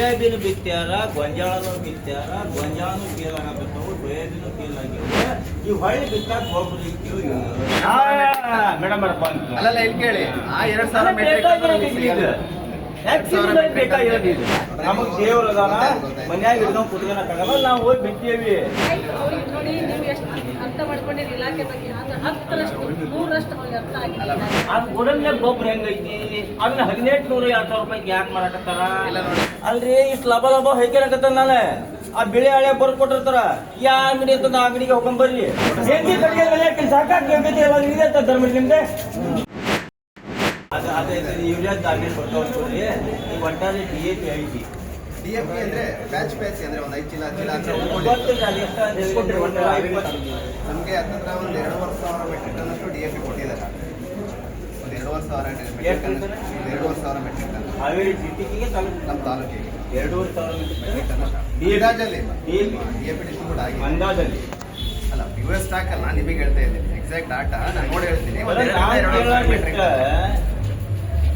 Soybean ಬಿತ್ತಾರ, ಗೊಂಜಾಳನು ಬಿತ್ತಾರ, ಗೊಂಜಾಳನು ಫೇಲ್ ಆಗತ್ತವು, ಸೋಯಾಬೀನು ಫೇಲ್ ಆಗ್ಯಾವ. ಈ ಹೊಳ್ಳಿ ಬಿತ್ತಾಕ ಗೊಬ್ಬರ ಇಕ್ಕೇವು ಮೇಡಮ್ ಅಲ್ಲ ಇಲ್ಲಿ ಕೇಳಿ ಆ 2000 ಮೆಟ್ರಿಕ್ ಬೇಕಾಗಿರೋದು ನಮಗ್ ದೇವ್ರ ಅದಾನ ಮನ್ಯಾಗ ಹಿಡ್ಕೊಂಡ್ ಕುತ್ಕೊಳಕ್ಕಾಗಲ್ಲ. ನಾವು ಹೋಗಿ ಬಿತ್ತೇವಿ. ಅರ್ಥ ಮಾಡ್ಕೊಂಡಿರಿ ಇಲಾಖೆ ಬಗ್ಗೆ 10% ಅದ್ ಗೋಡನ್ಯಾಗ ಗೊಬ್ಬರ ಹೆಂಗೈತಿ ಅದನ್ನ 1800 2000 ರೂಪಾಯಿ ಯಾಕೆ ಮಾರಾಕತ್ತಾರ? ಅಲ್ರಿ ಇಷ್ಟು ಲಭ heiಕೇನಕತ್ತ ನಾನು ಆ ಬೆಳೆ ಹಳೆ ಬರ್ದು ಕೊಟ್ಟಿರ್ತಾರ. ಯಾ ಅಂಗಡಿ ಅಂತ ಆ ಅಂಗಡಿಗೆ ಹೋಗ್ಕೊಂಡ್ ಬರ್ರಿ. ಸಾಕಾಗಿ ಧರ್ಮ ನಿಮ್ದೆ ಅದೇ ಯೂರಿಯಾ ದಾಖಲೆ ಬರ್ತಾವ್ರಿ. ಈ ಒಟ್ಟಾರೆ DAP ಐತಿ. DAP ಅಂದ್ರೆ ಬ್ಯಾಚ್ ಅಂದ್ರೆ ಒಂದು 5 ಚೀಲ ನಮಗೆ ಹತ್ತಿರ ಒಂದು 2,500 ಮೆಟ್ರಿಕ್ ಟನ್ನಷ್ಟು DAP ಕೊಟ್ಟಿದ್ದಾರೆ. ಒಂದು 2,500 ಮೆಟ್ರಿಕ್ ಟನ್ ಹಾವೇರಿ ಡಿಸ್ಟಿಕ್ಕಿಗೆ ನಮ್ಮ ತಾಲೂಕಿಗೆ 2,500 ಮೆಟ್ರಿಕ್ ಟನ್ ಅಂದಾಜಲ್ಲಿ DAP ಡಿಸ್ಟ್ರಿಬ್ಯೂಟ್ ಆಗಿ ಅಂದಾಜಲ್ಲಿ ಅಲ್ಲ ಪ್ಯೂರ್ ಸ್ಟಾಕ್ ಅಲ್ಲ. ನಾನು ನಿಮಗೆ ಹೇಳ್ತಾ ಇದ್ದೀನಿ ಎಕ್ಸಾಕ್ಟ್ ಡಾಟಾ ನಾನು ನೋಡಿ ಹೇಳ್ತೀನಿ. 2,500 ಮೆಟ್ರಿಕ್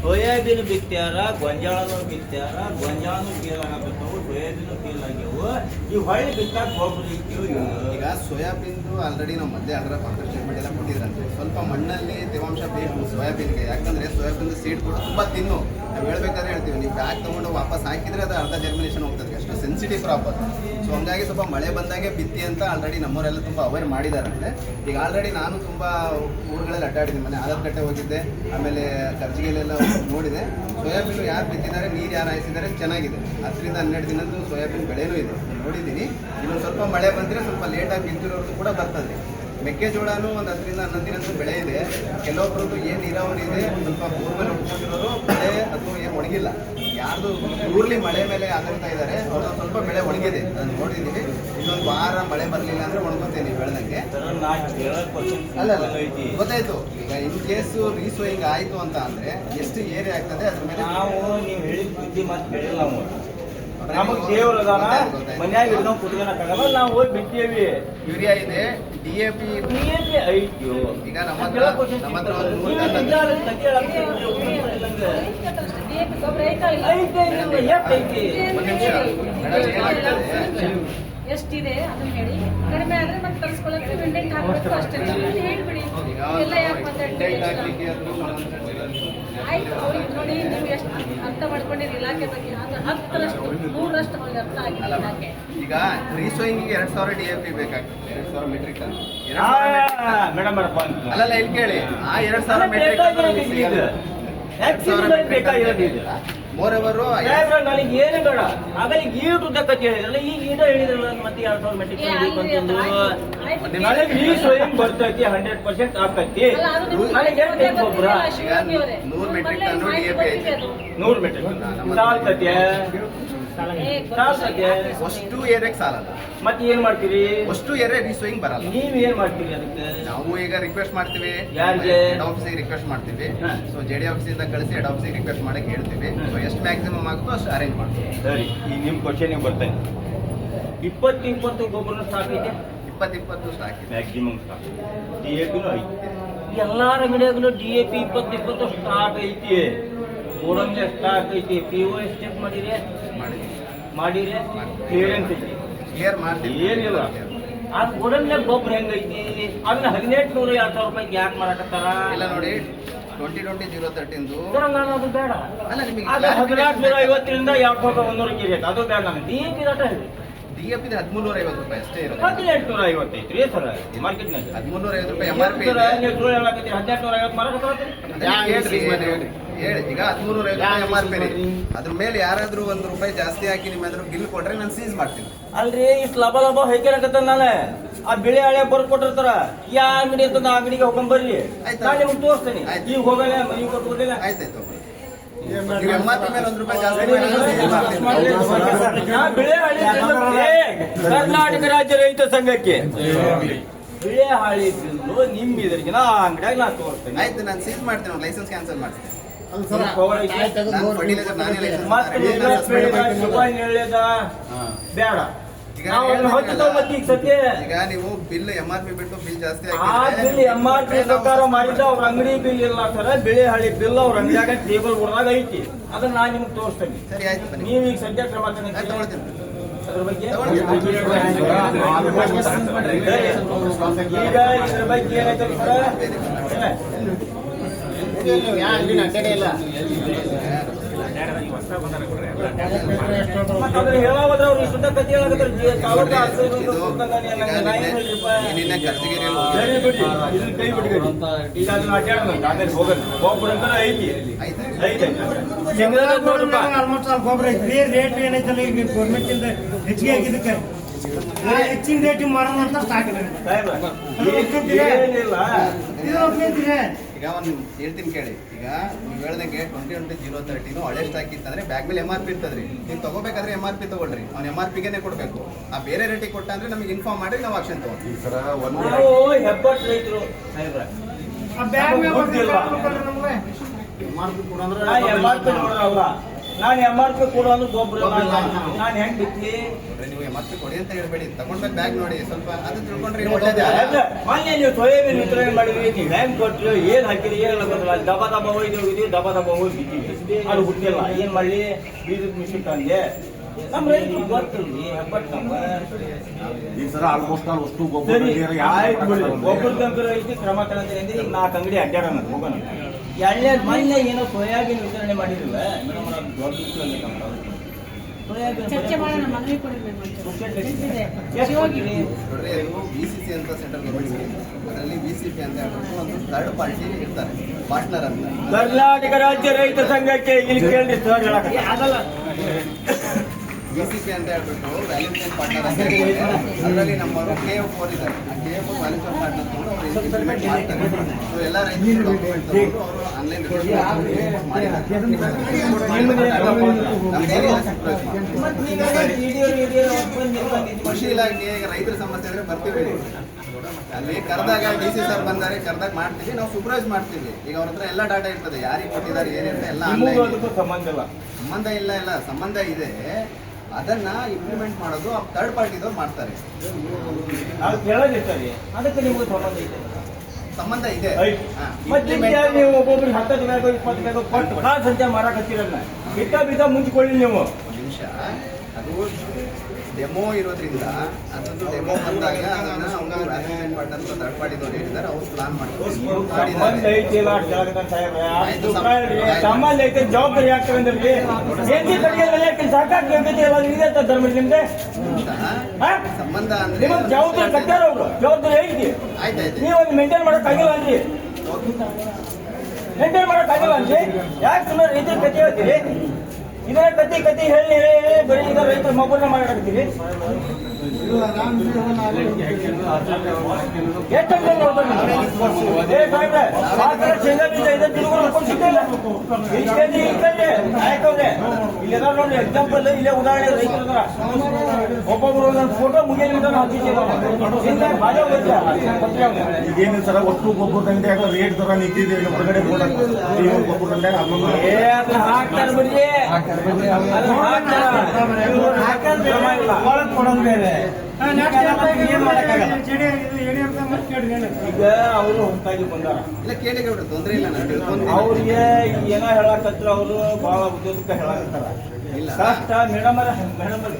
ಸೋಯಾಬೀನ್ ಬಿತ್ತಾರ, ಗೊಂಜಾಳನು ಬಿತ್ತಾರ, ಗೊಂಜಾಳನು ಫೇಲ್ ಆಗತ್ತವು, ಸೋಯಾಬೀನು ಫೇಲ್ ಆಗ್ಯಾವು. ಈ ಹೊಳ್ಳಿ ಬಿತ್ತಾಕ ಗೊಬ್ಬರ ಇಕ್ಕೇವು. ಈಗ ಸೋಯಾಬೀನ್ದು ಆಲ್ರೆಡಿ ನಾವು ಮೊದಲೇ ಅದರ ಸ್ಟೇಟ್ಮೆಂಟ್ ಎಲ್ಲ ಕೊಟ್ಟಿದ್ರಂತೆ. ಸ್ವಲ್ಪ ಮಣ್ಣಲ್ಲಿ ತೇವಾಂಶ ಬೇಕು ಸೋಯಾಬೀನ್ಗೆ. ಯಾಕಂದ್ರೆ ಸೋಯಾಬೀನ್ ಸೀಡ್ ಕೂಡ ತುಂಬಾ ತಿನ್ನು. ನಾವು ಹೇಳ್ಬೇಕಾದ್ರೆ ಹೇಳ್ತೀವಿ ನೀವು ಬ್ಯಾಗ್ ತಗೊಂಡು ವಾಪಸ್ ಹಾಕಿದ್ರೆ ಅದು ಅರ್ಧ ಜರ್ಮಿನೇಷನ್ ಹೋಗ್ತದೆ. ಅಷ್ಟು ಸೆನ್ಸಿಟಿವ್ ಕ್ರಾಪ್ ಅದು. ಸೊ ಹಂಗಾಗಿ ಸ್ವಲ್ಪ ಮಳೆ ಬಂದಾಗೆ ಬಿತ್ತಿ ಅಂತ ಆಲ್ರೆಡಿ ನಮ್ಮವರೆಲ್ಲ ತುಂಬ ಅವೇರ್ ಮಾಡಿದಾರಂತೆ. ಈಗ ಆಲ್ರೆಡಿ ನಾನು ತುಂಬ ಊರುಗಳಲ್ಲಿ ಅಡ್ಡಾಡಿದ್ದೀನಿ. ಮನೆ ಆಲೂಗಡ್ಡೆ ಹೋಗಿದ್ದೆ, ಆಮೇಲೆ ಕರ್ಜಿಗೆಲೆಲ್ಲ ನೋಡಿದೆ. ಸೋಯಾಬೀನ್ ಯಾರು ಬಿತ್ತಿದ್ದಾರೆ, ನೀರು ಯಾರು ಹಾಯಿಸಿದ್ದಾರೆ ಚೆನ್ನಾಗಿದೆ. 10 ರಿಂದ 12 ದಿನದ್ದು ಸೋಯಾಬೀನ್ ಬೆಳೆನೂ ಇದೆ ನೋಡಿದ್ದೀನಿ. ಇನ್ನೊಂದು ಸ್ವಲ್ಪ ಮಳೆ ಬಂದರೆ ಸ್ವಲ್ಪ ಲೇಟಾಗಿ ಬಿತ್ತಿರೋರ್ದು ಕೂಡ ಬರ್ತದೆ. ಮೆಕ್ಕೆಜೋಳನೂ ಒಂದು 10 ರಿಂದ 11 ದಿನದ್ದು ಬೆಳೆ ಇದೆ. ಕೆಲವೊಬ್ಬರದ್ದು ಏನು ನೀರಾವರಿ ಇದೆ ಸ್ವಲ್ಪ ಬೋರ್ವೆಲ್ ಉಟ್ಕೊಂಡಿರೋರು ಬೆಳೆ ಅಥವಾ ಏನು ಒಣಗಿಲ್ಲ. ಯಾರ್ದು ಊರ್ಲಿ ಮಳೆ ಮೇಲೆ ಆಧಾರಿತ ಇದ್ದಾರೆ ಅವ್ರದ್ದು ಸ್ವಲ್ಪ ಬೆಳೆ ಒಣಗಿದೆ ನಾನು ನೋಡಿದ್ದೀನಿ. ಇನ್ನೊಂದು ವಾರ ಮಳೆ ಬರಲಿಲ್ಲ ಅಂದರೆ ಒಣಗುತ್ತೇನೆ ಬೆಳೆದಂಗೆ. ಅಲ್ಲ ಗೊತ್ತಾಯ್ತು. ಈಗ ಇನ್ ಕೇಸು ರೀಸೋಯಿಂಗ್ ಆಯಿತು ಅಂತ ಅಂದರೆ ಎಷ್ಟು ಏರಿಯಾ ಆಗ್ತದೆ ಅದ್ರ ಮೇಲೆ ನಾವು ನೀವು ಹೇಳಿದ ಬುದ್ಧಿ ಮತ್ತೆ ಬೆಳಿಲ್ಲ. ನಾವು ನಮಗ್ ದೇವ್ರ ಅದಾನ ಮನ್ಯಾಗ ಹಿಡ್ಕೊಂಡ್ ಕುತ್ಕೊಳಕ್ಕಾಗಲ್ಲ. ನಾವು ಹೋಗಿ ಬಿತ್ತೇವಿ. ಯೂರಿಯಾ ಇದೆ, DAP ಐತಿ. ಈಗ ನಮ್ಮ ಹತ್ರ ಒಂದು ಎಷ್ಟಿದೆ ಅದನ್ನ ಹೇಳಿ. ಕಡಿಮೆ ಆದ್ರೆ ಮತ್ತೆ ತರಿಸ್ಕೊಳ್ಳೋಕೆ ಇಂಡೆಂಟ್ ಹಾಕಬೇಕು ಅಷ್ಟೇ ಹೇಳ್ಬಿಡಿ. ಎಲ್ಲ ಯಾಕೆ ಆಯ್ತು ಅವ್ರಿಗೆ ನೋಡಿ ನೀವು ಎಷ್ಟು ಅರ್ಥ ಮಾಡ್ಕೊಂಡಿರಿ ಇಲಾಖೆ ಬಗ್ಗೆ 10% 100% ಅವ್ರಿಗೆ ಅರ್ಥ ಆಗಿಲ್ಲ ಇಲಾಖೆ. ಈಗ ರೀಸೋಯಿಂಗಿಗೆ 2,000 DAP ಬೇಕಾಗ್ತದೆ. 2,000 ಮೆಟ್ರಿಕ್ ಟನ್ ಮೇಡಮ್ ಅಲ್ಲ ಇಲ್ಲಿ ಕೇಳಿ ಆ 2,000 ಮೆಟ್ರಿಕ್ ಬೇಕಾಗಿರೋದು. ಮೋರವರು ನನಗೆ ಏನು ಬೇಡ. ಆಗ ಈಗ ಈಟು ಉದ್ದಕ್ಕಂತ ಹೇಳಿದ್ರಲ್ಲ, ಈಗ ಈಟ ಹೇಳಿದ್ರಲ್ಲ ಮತ್ತೆ 2,000 ಮೆಟ್ರಿಕ್ ಟನ್ ಬೇಕಂತಂದು ನನಗೆ ಈ ಸ್ವಯಂ ಬರ್ತೈತಿ 100% ಆಗ್ತೈತಿ. ನನಗೆ ಎಷ್ಟು ಗೊಬ್ಬರ 100 ಮೆಟ್ರಿಕ್ ಟನ್ DAP ಐತೆ. 100 ಮೆಟ್ರಿಕ್ ಸಾಲ್ತೈತೆ ಅಷ್ಟು ಏರಿಯಾಕ್ಕೆ ಸಾಲಲ್ಲ. ಮತ್ತೆ ಏನ್ ಮಾಡ್ತೀರಿ? ಅಷ್ಟು ಏರಿಯಾ ರೀಸೋಯಿಂಗ್ ಬರಲ್ಲ. ನೀವ್ ಏನ್ ಮಾಡ್ತೀರಿ ಅದಕ್ಕೆ? ನಾವು ಈಗ ರಿಕ್ವೆಸ್ಟ್ ಮಾಡ್ತೀವಿ, ಯಾರಿಗೆ? ಹೆಡ್ ಆಫೀಸಿಗೆ ರಿಕ್ವೆಸ್ಟ್ ಮಾಡ್ತೀವಿ. ಸೊ JD ಆಫೀಸಿಂದ ಕಳಿಸಿ ಹೆಡ್ ಆಫೀಸಿಗೆ ರಿಕ್ವೆಸ್ಟ್ ಮಾಡಕ್ಕೆ ಹೇಳ್ತೀವಿ. ಸೊ ಎಷ್ಟು ಮ್ಯಾಕ್ಸಿಮಮ್ ಆಗುತ್ತೋ ಅಷ್ಟು ಅರೇಂಜ್ ಮಾಡ್ತೀವಿ. ಸರಿ, ಈಗ ನಿಮ್ ಕ್ವಶನ್ ಬರ್ತೇನೆ. 20 ಗೊಬ್ಬರ ಸ್ಟಾಕ್ ಐತೆ. 20 ಸ್ಟಾಕ್ ಮ್ಯಾಕ್ಸಿಮಮ್ ಸ್ಟಾಕ್. DAPನೂ ಐತಿ. ಎಲ್ಲಾರ ಅಂಗಡಿಯಾಗಲೂ DAP 20 ಸ್ಟಾಕ್ ಐತಿ. ಗೋಡಂಬಿ ಸ್ಟಾಕ್ ಐತಿ. POS ಚೆಕ್ ಮಾಡಿರಿ ಕ್ಲಿಯರೆನ್ಸ್ ಐತಿ. ಕ್ಲಿಯರ್ ಮಾಡ್ತೀವಿ. ಏನಿಲ್ಲ. ಆ ಗೋಡಂಬಿಯಾಗ ಗೊಬ್ಬರ ಹೆಂಗೈತಿ ಅದನ್ನ 1800 2000 ರೂಪಾಯಿ ಯಾಕೆ ಮಾರಾಕತ್ತಾರ? ಇಲ್ಲ ನೋಡಿ 2020-013 ನಾನು ಅದು ಬೇಡ. ಅಲ್ಲ ನಿಮಗೆ 1450ರಿಂದ 2100 ಕೆ ಅದು ಬೇಡ. ನಾನು DAP ರೇಟ ಹೇಳಿ. DAP 1350 ರೂಪಾಯಿ ಅಷ್ಟೇ ಇರೋದು. 1850 ಐತ್ರಿ ಸರ್ ಮಾರ್ಕೆಟ್ನಾಗ. 1350 ರೂಪಾಯಿ MRP ಇದೆ. 1850 ಮಾರಾಕತ್ತಾರ. ಹೇಳಿ ಈಗ 1350 MRP ಇದೆ. ಅದ್ರ ಮೇಲೆ ಯಾರಾದ್ರೂ ₹1 ಜಾಸ್ತಿ ಹಾಕಿ ನಿಮ್ಮ ಎದುರು ಬಿಲ್ ಕೊಟ್ರೆ ನಾನು ಸೀಸ್ ಮಾಡ್ತೀನಿ. ಅಲ್ರಿ ಇಷ್ಟು ಲಭ heiಕೇನಕತ್ತ ನಾನು ಆ ಬೆಳೆ ಹಳೆ ಬರ್ದು ಕೊಟ್ಟಿರ್ತಾರ. ಯಾ ಅಂಗಡಿ ಅಂತ ಆ ಅಂಗಡಿಗೆ ಹೋಗ್ಕೊಂಡ್ ಬರ್ರಿ. ನಾನು ನಿಮ್ಗೆ ತೋರಿಸ್ತೇನೆ. ಈಗ ಹೋಗಲ್ಲ ಈಗ ಕೊಟ್ಟೋದಿಲ್ಲ. ಆಯ್ತಾಯ್ತು MRP ಮೇಲೆ ₹1 ಜಾಸ್ತಿ ಬೆಳೆ ಹಳೆ ಕರ್ನಾಟಕ ರಾಜ್ಯ ರೈತ ಸಂಘಕ್ಕೆ ಬೆಳೆ ಹಾಳಿ ಬಿಲ್ಲು ನಿಮ್ ಇದರಿಗೆ ನಾ ಅಂಗಡಿಯಾಗ ನಾ ತೋರಿಸ್ತೇನೆ. ಆಯ್ತು ನಾನು ಸೀಸ್ ಮಾಡ್ತೀನಿ. ಲೈಸೆನ್ಸ್ ಕ್ಯಾನ್ಸಲ್ ಮಾಡ್ತೀನಿ. ಬೇಡ ನಾವು ಅದನ್ನ ಹೊತ್ತು ತಗೊಂಬತ್ತಿ ಈಗ ಸತ್ಯ ಈಗ ನೀವು ಬಿಲ್ MRP ಬಿಟ್ಟು ಬಿಲ್ ಜಾಸ್ತಿ ಆ ಬಿಲ್ MRP ಪ್ರಕಾರ ಮಾಡಿದ್ದ ಅವ್ರ ಅಂಗಡಿ ಬಿಲ್ ಇಲ್ಲ ಸರ್, ಬೆಳೆ ಹಳಿ ಬಿಲ್ ಅವ್ರ ಅಂಗಡಿಯಾಗ ಟೇಬಲ್ ಹೊರದಾಗ ಐತಿ, ಅದನ್ನ ನಾನು ನಿಮ್ಗೆ ತೋರಿಸ್ತೇನೆ. ಸರಿ ಆಯ್ತು ಬನ್ನಿ. ನೀವು ಈಗ ಸದ್ಯ ಕ್ರಮ ತಗೊಳ್ತೀನಿ ತಗೊಳ್ತೀನಿ. ಅದ್ರ ಬಗ್ಗೆ ತಗೊಳ್ತೀನಿ. ಈಗ ಇದ್ರ ಬಗ್ಗೆ ಏನೈತೆ ಸರ್, ಮತ್ತೆ ಹೇಳೋದ್ರ ಅವ್ರು ಇಷ್ಟ ಕತೆ ಹೇಳಕತ್ತಾರೆ ತಾಲೂಕು ನಿನ್ನೆ ಕರ್ಜಿಗಿರಿಯಲ್ಲಿ ಇದನ್ನ ಕೈ ಬಿಟ್ಕೊಡಿ. ಈಗ ಅದನ್ನ ಅಡ್ಡಾಡೋಣ ಆಮೇಲೆ ಹೋಗೋಣ. ಗೊಬ್ಬರ ಅಂತ ಐತಿ ಐತೆ ಶೇಂಗಾದ ನೋಡ್ರಪ್ಪ. ಆಲ್ಮೋಸ್ಟ್ ಆಲ್ ಗೊಬ್ಬರ ಐತ್ರಿ. ರೇಟ್ ಏನೈತಲ್ಲ ಈಗ ಗೌರ್ಮೆಂಟ್ ಇಂದ ಹೆಚ್ಚಿಗೆ ಆಗಿದ್ದಕ್ಕೆ ಹೆಚ್ಚಿನ ರೇಟಿಗೆ ಮಾಡೋಣ ಅಂತ ಸ್ಟಾರ್ಟ್ ಸಾಹೇಬ್ರ, ಏನಿಲ್ಲ ಈಗ ಒಂದು ಹೇಳ್ತೀನಿ ಕೇಳಿ. ಈಗ ನೀವು ಹೇಳ್ದಂಗೆ 2020-030 ಹಳೆ ಸ್ಟಾಕ್ ಇತ್ತಂದ್ರೆ ಬ್ಯಾಗ್ ಮೇಲೆ MRP ಇರ್ತದ್ರಿ. ನೀವು ತಗೋಬೇಕಾದ್ರೆ MRP ತಗೊಳ್ರಿ, ಅವ್ನು MRPಗೆ ಕೊಡ್ಬೇಕು. ಆ ಬೇರೆ ರೇಟಿಗೆ ಕೊಟ್ಟ ಅಂದ್ರೆ ನಮಗೆ ಇನ್ಫಾರ್ಮ್ ಮಾಡಿ ನಾವು ಆಕ್ಷನ್ ತಗೊಂಡ್ವಿ. ನಾವು ಹೆಬ್ಬಟ್ಟು ರೈತರು ಸಾಹೇಬ್ರ, MRP ಕೊಡೋಲ್ಲ. ನಾನು MRP ಕೊಡೋ ಅಂದ್ರೆ ಗೊಬ್ಬರ ನಾನು ಹೆಂಗ್ ಬಿತ್ತಿ ನೀವು MRP ಕೊಡಿ ಅಂತ ಹೇಳ್ಬೇಡಿ, ತಗೊಂಡ್ಮೇಲೆ ಬ್ಯಾಗ್ ನೋಡಿ ಸ್ವಲ್ಪ ಅದು ತಿಳ್ಕೊಂಡ್ರೆ ಒಳ್ಳೇದೇ. ಮೊನ್ನೆ ನೀವು ಸೋಯಾಬೀನ್ ವಿತರಣೆ ಮಾಡಿದ್ರಿ, ನೀವು ಹೆಂಗ್ ಕೊಟ್ರಿ, ಏನ್ ಹಾಕಿರಿ, ಏನೆಲ್ಲ ಗೊತ್ತಿಲ್ಲ. ದಬ ದಬ ಹೋಗಿದ್ದೀವಿ, ದಬ ದಬ ಹೋಗಿ ಬಿಟ್ಟಿವಿ, ಅದು ಹುಟ್ಟಿಲ್ಲ. ಏನ್ ಮಾಡ್ಲಿ, ಬೀಜದ ಮಿಷಿನ್ ತಂದೆ ನಮ್ಮ ರೈತರಿಗೆ ಗೊತ್ತಿಲ್ಲ. ಹೆಬ್ಬಟ್ಟು ಈ ಸಲ ಆಲ್ಮೋಸ್ಟ್ ಆಲ್ ವಸ್ತು ಗೊಬ್ಬರದಂಕರ ಐತಿ ಕ್ರಮ ತಗೊಂತೀನಿ ಅಂದ್ರೆ ಈಗ 4 ಅಂಗಡಿ ಅಡ್ಡಾಡೋಣ ಹೋಗೋಣ. ಎರಡನೇದು ಮೊನ್ನೆ ಏನೋ ಸೋಯಾಬೀನ್ ವಿತರಣೆ ಮಾಡಿರಲಿಲ್ಲ ಮೇಡಮ್, ಅದು ದೊಡ್ಡ ವಿಷಯ ಚರ್ಚೆ ಮಾಡೋಣ, ಮನವಿ ಕೊಡಬೇಕು. ನೋಡ್ರಿ, ಅದು VCC ಅಂತ ಸೆಂಟ್ರಲ್ ಗೌರ್ಮೆಂಟ್ ಸ್ಕೀಮ್. ಅದರಲ್ಲಿ VCP ಅಂತ ಹೇಳ್ಬಿಟ್ಟು ಒಂದು ಥರ್ಡ್ ಪಾರ್ಟಿ ಇರ್ತಾರೆ, ಪಾರ್ಟ್ನರ್ ಅಂತ. ಕರ್ನಾಟಕ ರಾಜ್ಯ ರೈತ ಸಂಘಕ್ಕೆ ಇಲ್ಲಿ ಕೇಳಿ ಸರ್ ಹೇಳಕ್ಕೆ ಆಗಲ್ಲ. VCP ಅಂತ ಹೇಳ್ಬಿಟ್ಟು ವ್ಯಾಲ್ಯೂ ಚೈನ್ ಪಾರ್ಟ್ನರ್ ಅಂತ ಹೇಳ್ತಾರೆ. ಅದರಲ್ಲಿ ನಮ್ಮವರು KF4 ಇದ್ದಾರೆ. ಆ KF4 ವ್ಯಾಲ್ಯೂ ಚೈನ್ ಪಾರ್ಟ್ನರ್ ತಗೊಂಡು ಅವರು ಇಂಪ್ಲಿಮೆಂಟ್ ಮಾಡ್ತಾರೆ. ಸೊ ಎಲ್ಲ ರೈತರು ತಗೊಂಡು ಅವರು ಆನ್ಲೈನ್ ಕೃಷಿ ಇಲಾಖೆ ರೈತರ ಸಮಸ್ಯೆ ಅಂದ್ರೆ ಬರ್ತೀವಿ ಅಲ್ಲಿ ಕರೆದಾಗ DC ಸರ್ ಬಂದಾರೆ, ಕರೆದಾಗ ಮಾಡ್ತೀವಿ, ನಾವು ಸೂಪರ್ವೈಸ್ ಮಾಡ್ತೀವಿ. ಈಗ ಅವ್ರ ಹತ್ರ ಎಲ್ಲ ಡಾಟಾ ಇರ್ತದೆ, ಯಾರಿಗೆ ಕೊಟ್ಟಿದ್ದಾರೆ ಏನಿರುತ್ತೆ ಎಲ್ಲ ಸಂಬಂಧ ಇಲ್ಲ. ಸಂಬಂಧ ಇದೆ. ಅದನ್ನ ಇಂಪ್ಲಿಮೆಂಟ್ ಮಾಡೋದು ಥರ್ಡ್ ಪಾರ್ಟಿದವ್ರು ಮಾಡ್ತಾರೆ. ನಾವು ಕೇಳೋದಿರ್ತಾರೆ, ಅದಕ್ಕೆ ನಿಮ್ಗೆ ಸಂಬಂಧ ಇದೆ. ಮತ್ತೆ ನೀವು ಒಬ್ಬೊಬ್ರಿಗೆ 10 ದಿನ 20 ದಿನ ಕೊಟ್ಟು ಕಾಸು ಸಂತೆ ಮಾರಾಕತ್ತೀರಲ್ಲ, ಬಿಟ್ಟ ಬೀಜ ಮುಂಚಿಕೊಳ್ಳಿ ನೀವು. ಒಂದು ನಿಮಿಷ, ಅದು ಡೆಮೋ ಇರೋದ್ರಿಂದ ಅದೊಂದು ಡೆಮೋ ಬಂದಾಗ ಅದನ್ನ ಅವರು ವ್ಯಾಲ್ಯೂಷನ್ ಪಾರ್ಟ್ನರ್ ಥರ್ಡ್ ಪಾರ್ಟಿದವ್ರು ಹೇಳಿದ್ದಾರೆ, ಅವ್ರು ಪ್ಲಾನ್ ಮಾಡ್ತಾರೆ. ಸಂಬಂಧ ಐತೆ, ಜವಾಬ್ದಾರಿ ಆಗ್ತವೆ ಅಂದ್ರೆ ಸಾಕಾಗಿ ಇದೆ ಅಂತ ಧರ್ಮ ನಿಮ್ದೆ ಸಂಬಂಧ ಅಂದ್ರೆ ನಿಮಗೆ ಜವಾಬ್ದಾರಿ ಕಟ್ಟಾರ ಅವರು, ಜವಾಬ್ದಾರಿ ಐತಿ. ಆಯ್ತಾಯ್ತು, ನೀವು ಒಂದು ಮೇಂಟೈನ್ ಮಾಡೋಕ್ಕಾಗಿಲ್ಲ ಅನ್ರಿ, ಮೇಂಟೈನ್ ಮಾಡೋಕ್ಕಾಗಿಲ್ಲ ಅನ್ರಿ. ಯಾಕೆ ಸುಮ್ಮನೆ ರೈತರ ಕತೆ ಹೇಳ್ತೀರಿ? ಇದರ ಕತೆ ಹೇಳಿ ಬರೀ ಈಗ ರೈತರ ಮಗುನ ಮಾತಾಡ್ತೀರಿ. ಶೇಂಗಾ ಬೀಜ ಇದೆ ಇಲ್ಲೆಲ್ಲ ನೋಡಿ ಎಕ್ಸಾಂಪಲ್, ಇಲ್ಲೇ ಉದಾಹರಣೆ ರೈತರ ಒಬ್ಬೊಬ್ರು ಒಂದೊಂದು ಫೋಟೋ ಮುಗಿಯಲಿಂದ ಈಗೇನು ಸರ ಒಟ್ಟು ಗೊಬ್ಬರ ದಂಡೆ ರೇಟ್ ದರ ನಿಂತಿದೆ, ಹೊರಗಡೆ ಗೊಬ್ಬರ ದಂಡೆ ಹಾಕ್ತಾರೆ ಬಿಡಿ, ಈಗ ಅವರು ಹೊಂದಾಗಿ ಬಂದಾರ. ಇಲ್ಲ ಕೇಳಿ ಗೌಡ್ರು, ತೊಂದ್ರೆ ಇಲ್ಲ, ನಾನು ತಿಳ್ಕೊಂತೀನಿ. ಅವ್ರಿಗೆ ಏನೋ ಹೇಳಕತ್ರ ಅವರು ಬಹಳ ಉದ್ಯೋಗಕ್ಕೆ ಹೇಳಕತ್ತಾರ. ಇಲ್ಲ ಕಷ್ಟ ಮೇಡಮ್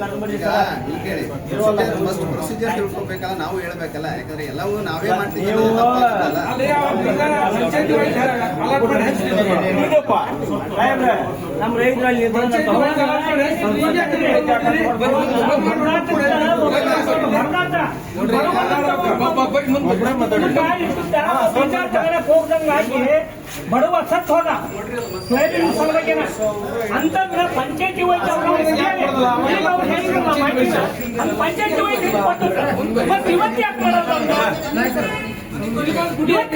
ಕರ್ಮರಿ ಈಗ ಇಲ್ಲಿ ಕೇಳಿ, ಫಸ್ಟ್ ಪ್ರೊಸೀಜರ್ ತಿಳ್ಕೊಬೇಕಲ್ಲ, ನಾವು ಹೇಳ್ಬೇಕಲ್ಲ. ಯಾಕಂದ್ರೆ ಎಲ್ಲವೂ ನಾವೇ ಮಾಡ್ತೀವಿ ಅನ್ನೋದು ತಪ್ಪಾಗ್ತದಲ್ಲ. ಈಗಪ್ಪ ಸಾಹೇಬ್ರೆ, ನಮ್ಮ ರೈತರಲ್ಲಿ ಬಡವ ಸತ್ ಹೋದ ಸೋಯಾಬೀನ್ ಸಲುವಾಗಿನ ಅಂತ ಪಂಚಾಯತಿ ವೈದ್ಯ ಪಂಚಾಯತಿ ವೈದ್ಯ ಇವತ್ತು ಯಾಕೆ ಮಾಡೋದು?